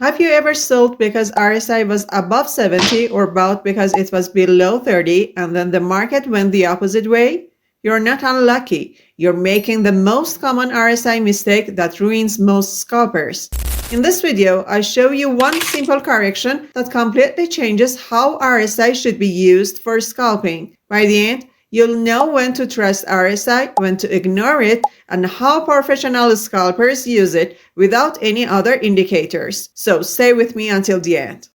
Have you ever sold because RSI was above 70 or bought because it was below 30 and then the market went the opposite way? You're not unlucky. You're making the most common RSI mistake that ruins most scalpers. In this video, I show you one simple correction that completely changes how RSI should be used for scalping. By the end, you'll know when to trust RSI, when to ignore it, and how professional scalpers use it without any other indicators. So stay with me until the end.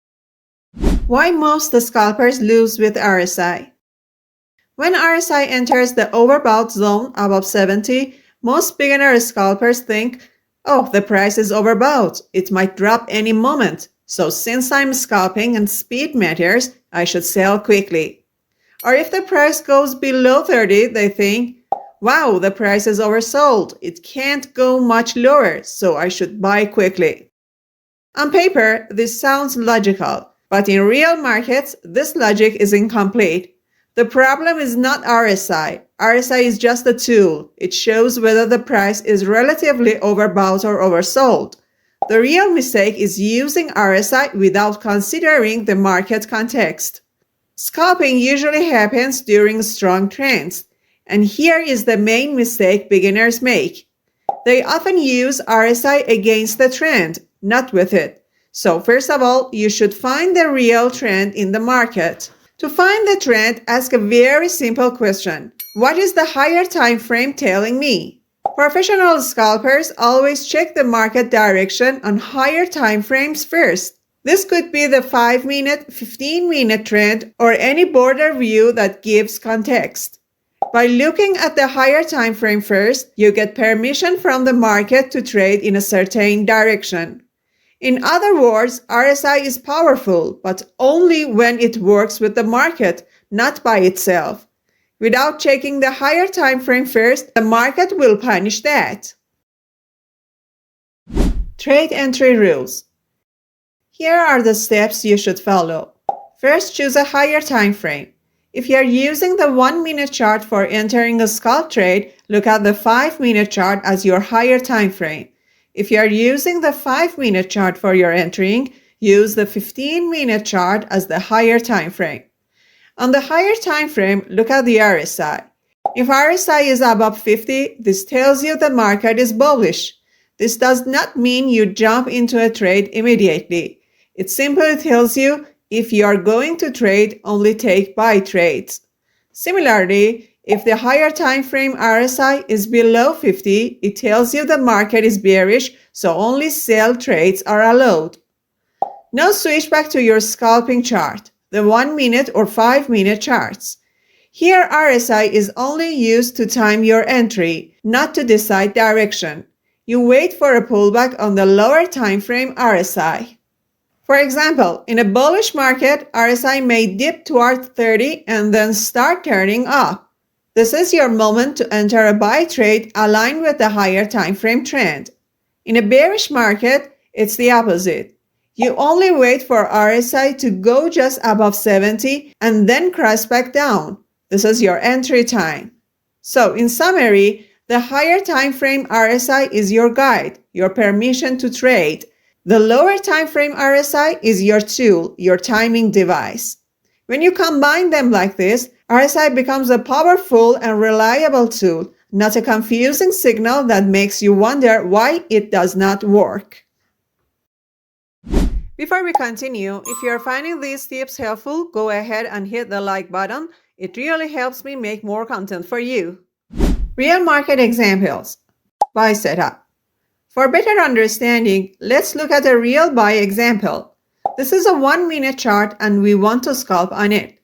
Why most scalpers lose with RSI? When RSI enters the overbought zone above 70, most beginner scalpers think, oh, the price is overbought. It might drop any moment. So since I'm scalping and speed matters, I should sell quickly. Or if the price goes below 30, they think, wow, the price is oversold. It can't go much lower, so I should buy quickly. On paper, this sounds logical, but in real markets, this logic is incomplete. The problem is not RSI. RSI is just a tool. It shows whether the price is relatively overbought or oversold. The real mistake is using RSI without considering the market context. Scalping usually happens during strong trends, and here is the main mistake beginners make. They often use RSI against the trend, not with it. So first of all, you should find the real trend in the market. To find the trend, ask a very simple question. What is the higher time frame telling me? Professional scalpers always check the market direction on higher time frames first. This could be the 5-minute, 15-minute trend, or any border view that gives context. By looking at the higher time frame first, you get permission from the market to trade in a certain direction. In other words, RSI is powerful, but only when it works with the market, not by itself. Without checking the higher time frame first, the market will punish that. Trade entry rules. Here are the steps you should follow. First, choose a higher time frame. If you are using the 1-minute chart for entering a scalp trade, look at the 5-minute chart as your higher time frame. If you are using the 5-minute chart for your entering, use the 15-minute chart as the higher time frame. On the higher time frame, look at the RSI. If RSI is above 50, this tells you the market is bullish. This does not mean you jump into a trade immediately. It simply tells you if you are going to trade, only take buy trades. Similarly, if the higher time frame RSI is below 50, it tells you the market is bearish, so only sell trades are allowed. Now switch back to your scalping chart, the 1-minute or 5-minute charts. Here RSI is only used to time your entry, not to decide direction. You wait for a pullback on the lower time frame RSI. For example, in a bullish market, RSI may dip toward 30 and then start turning up. This is your moment to enter a buy trade aligned with the higher time frame trend. In a bearish market, it's the opposite. You only wait for RSI to go just above 70 and then cross back down. This is your entry time. So, in summary, the higher time frame RSI is your guide, your permission to trade. The lower time frame RSI is your tool, your timing device. When you combine them like this, RSI becomes a powerful and reliable tool, not a confusing signal that makes you wonder why it does not work. Before we continue, if you are finding these tips helpful, go ahead and hit the like button. It really helps me make more content for you. Real market examples. Buy setup. For better understanding, let's look at a real buy example. This is a 1-minute chart and we want to scalp on it.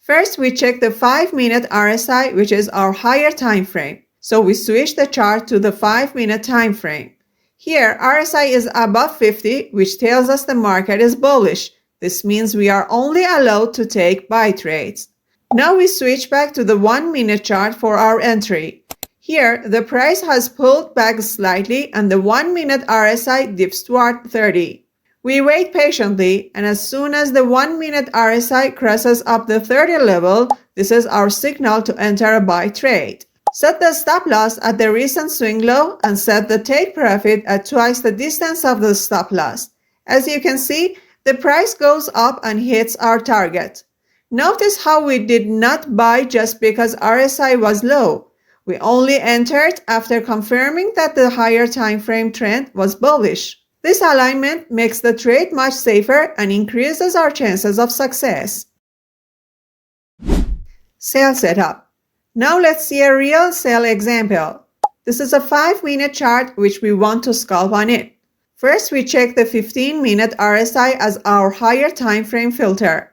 First, we check the 5-minute RSI, which is our higher time frame. So we switch the chart to the 5-minute time frame. Here, RSI is above 50, which tells us the market is bullish. This means we are only allowed to take buy trades. Now we switch back to the 1-minute chart for our entry. Here, the price has pulled back slightly and the 1-minute RSI dips toward 30. We wait patiently, and as soon as the 1-minute RSI crosses up the 30 level, this is our signal to enter a buy trade. Set the stop loss at the recent swing low and set the take profit at twice the distance of the stop loss. As you can see, the price goes up and hits our target. Notice how we did not buy just because RSI was low. We only entered after confirming that the higher time frame trend was bullish. This alignment makes the trade much safer and increases our chances of success. Sell setup. Now let's see a real sell example. This is a 5-minute chart which we want to scalp on it. First, we check the 15-minute RSI as our higher time frame filter.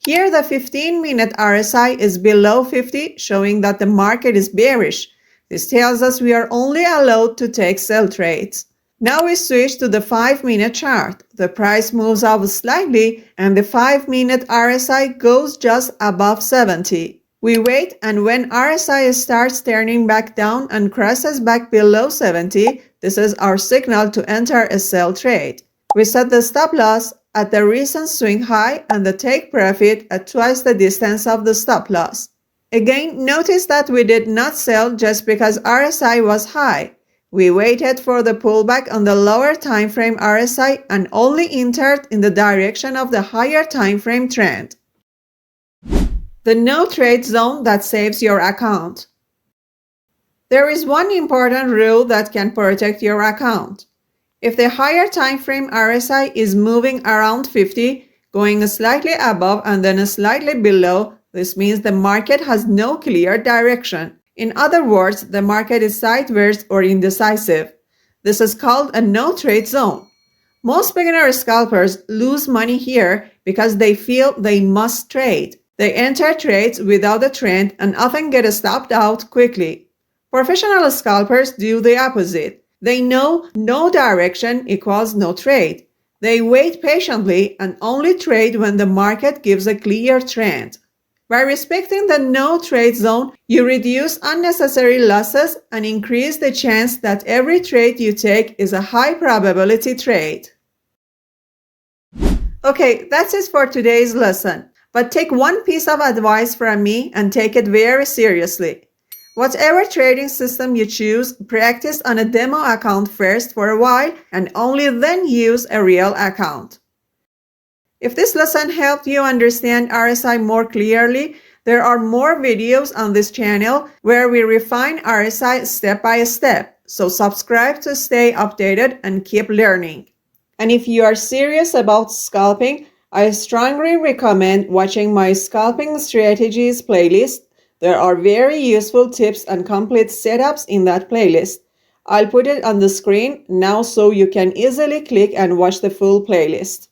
Here, the 15-minute RSI is below 50, showing that the market is bearish. This tells us we are only allowed to take sell trades. Now we switch to the 5-minute chart. The price moves up slightly and the 5-minute RSI goes just above 70. We wait, and when RSI starts turning back down and crosses back below 70, this is our signal to enter a sell trade. We set the stop loss at the recent swing high and the take profit at twice the distance of the stop loss. Again, notice that we did not sell just because RSI was high. We waited for the pullback on the lower time frame RSI and only entered in the direction of the higher time frame trend. The no trade zone that saves your account. There is one important rule that can protect your account. If the higher time frame RSI is moving around 50, going slightly above and then slightly below, this means the market has no clear direction. In other words, the market is sideways or indecisive. This is called a no trade zone. Most beginner scalpers lose money here because they feel they must trade. They enter trades without a trend and often get stopped out quickly. Professional scalpers do the opposite. They know no direction equals no trade. They wait patiently and only trade when the market gives a clear trend. By respecting the no trade zone, you reduce unnecessary losses and increase the chance that every trade you take is a high probability trade. Okay, that's it for today's lesson. But take one piece of advice from me and take it very seriously. Whatever trading system you choose, practice on a demo account first for a while and only then use a real account. If this lesson helped you understand RSI more clearly, there are more videos on this channel where we refine RSI step by step. So subscribe to stay updated and keep learning. And if you are serious about scalping, I strongly recommend watching my Scalping Strategies playlist. There are very useful tips and complete setups in that playlist. I'll put it on the screen now so you can easily click and watch the full playlist.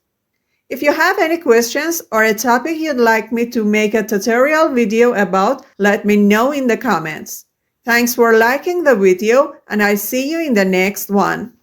If you have any questions or a topic you'd like me to make a tutorial video about, let me know in the comments. Thanks for liking the video and I'll see you in the next one.